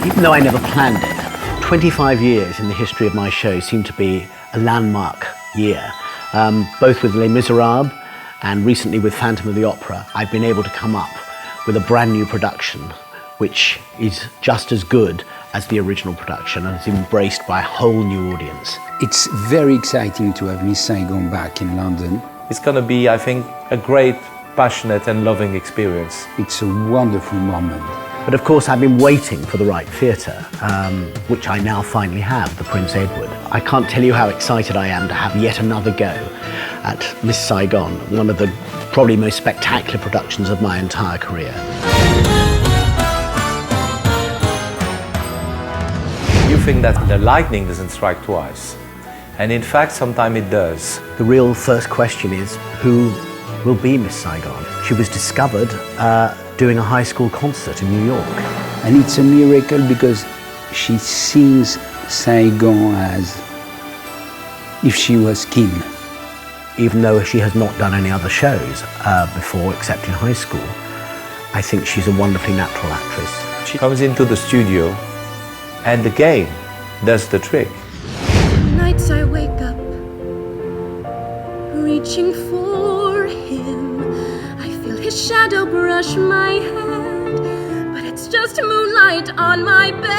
Even though I never planned it, 25 years in the history of my show seem to be a landmark year. Both with Les Miserables and recently with Phantom of the Opera, I've been able to come up with a brand new production which is just as good as the original production and is embraced by a whole new audience. It's very exciting to have Miss Saigon back in London. It's going to be, I think, a great, passionate and loving experience. It's a wonderful moment. But of course I've been waiting for the right theatre, which I now finally have, the Prince Edward. I can't tell you how excited I am to have yet another go at Miss Saigon, one of the probably most spectacular productions of my entire career. You think that the lightning doesn't strike twice, and in fact sometimes it does. The real first question is, who will be Miss Saigon? She was discovered doing a high school concert in New York. And it's a miracle because she sings Saigon as if she was Kim. Even though she has not done any other shows before, except in high school, I think she's a wonderfully natural actress. She comes into the studio and the game does the trick. Nights I wake up, reaching for him. I feel his shadow brush my head, but it's just moonlight on my bed.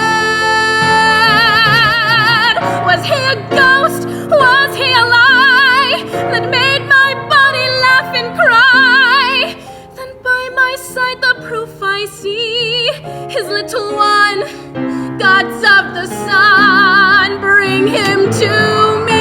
Was he a ghost? Was he a lie that made my body laugh and cry? Then by my side the proof I see, his little one, gods of the sun, bring him to me.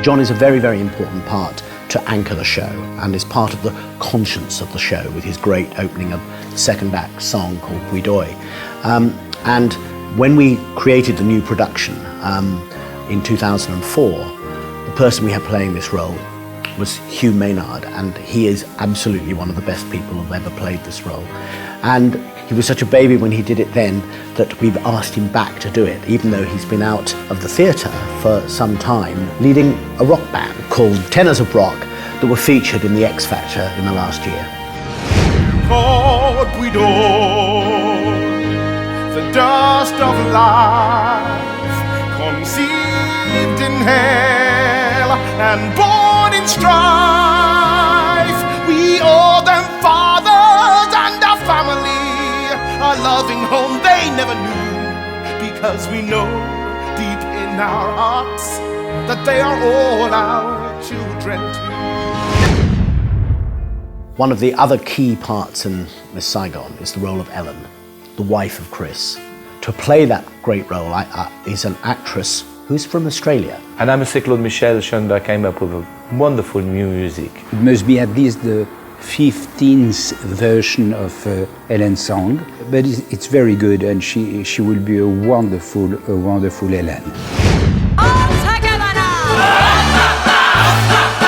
John is a very, very important part to anchor the show and is part of the conscience of the show with his great opening of the second act song called Briones. And when we created the new production in 2004, the person we had playing this role was Hugh Maynard, and he is absolutely one of the best people who've ever played this role. And he was such a baby when he did it then that we've asked him back to do it, even though he's been out of the theatre for some time, leading a rock band called Tenors of Rock that were featured in the X Factor in the last year. Called Briones, the dust of life, conceived in hell and born in strife. We owe them fathers and a family, a loving home they never knew, because we know deep in our hearts that they are all our children too. One of the other key parts in Miss Saigon is the role of Ellen, the wife of Chris. To play that great role is an actress who's from Australia. And I must say Claude Michel Schoenberg came up with a wonderful new music. It must be at least the 15th version of Ellen's song, but it's very good, and she will be a wonderful Ellen. All together now!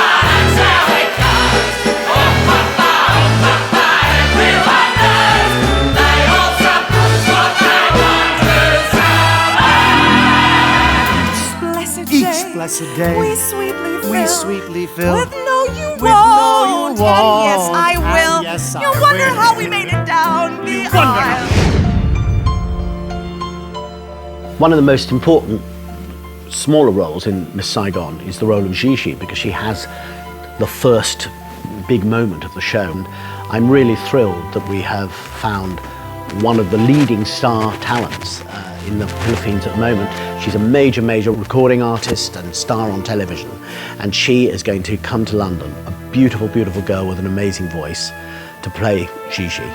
That's how it goes! Everyone knows they all suppose what they want to say. Each blessed day, We sweetly fill with no you with no you won't, and yes I won't, will. and yes I You wonder will. how we made it down the aisle. One of the most important smaller roles in Miss Saigon is the role of Gigi, because she has the first big moment of the show. And I'm really thrilled that we have found one of the leading star talents in the Philippines at the moment. She's a major recording artist and star on television, and she is going to come to London, a beautiful girl with an amazing voice, to play Gigi.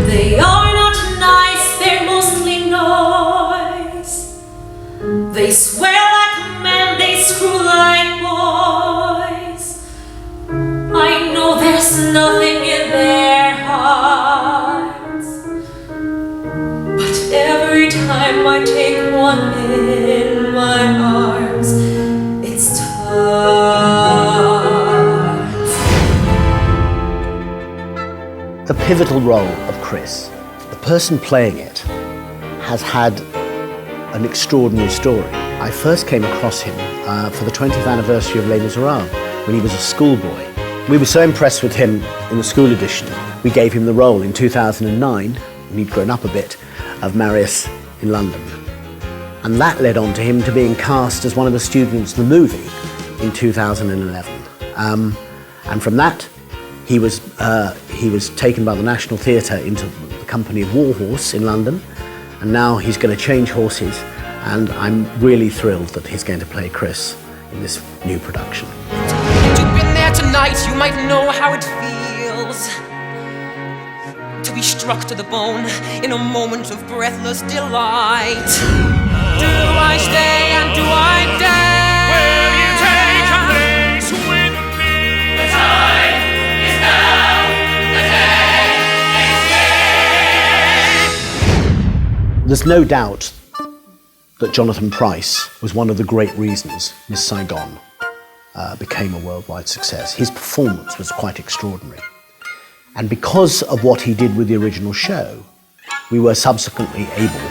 They are not nice, they're mostly noise. They swear like men, they screw like boys. I know there's nothing in their hearts, but every time I take one in my arms, it's tough. The pivotal role of Chris, the person playing it, has had an extraordinary story. I first came across him for the 20th anniversary of Les Miserables, when he was a schoolboy. We were so impressed with him in the school edition, we gave him the role in 2009, when he'd grown up a bit, of Marius in London. And that led on to him to being cast as one of the students in the movie in 2011. And from that, he was taken by the National Theatre into the company of Warhorse in London, and now he's going to change horses, and I'm really thrilled that he's going to play Chris in this new production. If you've been there tonight, you might know how it feels to be struck to the bone in a moment of breathless delight. Do I stay and do I dare? Will you take a place with me? The time is now, the day is here. There's no doubt that Jonathan Pryce was one of the great reasons Miss Saigon became a worldwide success. His performance was quite extraordinary. And because of what he did with the original show, we were subsequently able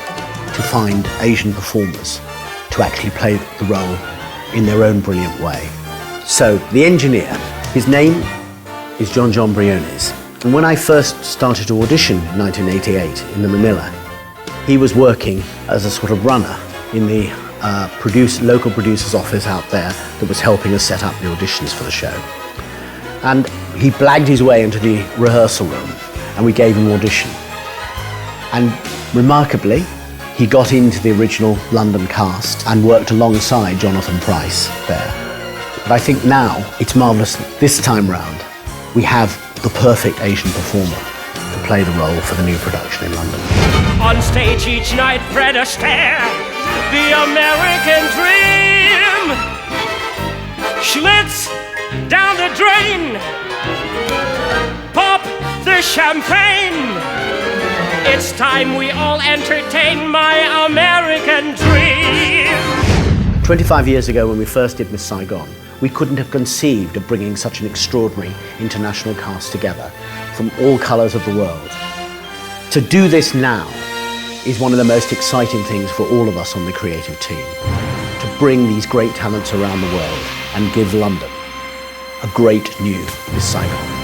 to find Asian performers to actually play the role in their own brilliant way. So the engineer, his name is John Briones. And when I first started to audition in 1988 in the Manila, he was working as a sort of runner in the local producer's office out there that was helping us set up the auditions for the show. And he blagged his way into the rehearsal room and we gave him an audition. And remarkably, he got into the original London cast and worked alongside Jonathan Pryce there. But I think now it's marvellous that this time round we have the perfect Asian performer to play the role for the new production in London. On stage each night, Fred Astaire, the American dream. Schlitz down the drain, pop the champagne. It's time we all entertain my American dream. 25 years ago when we first did Miss Saigon, we couldn't have conceived of bringing such an extraordinary international cast together from all colours of the world. To do this now is one of the most exciting things for all of us on the creative team. To bring these great talents around the world and give London a great new Miss Saigon.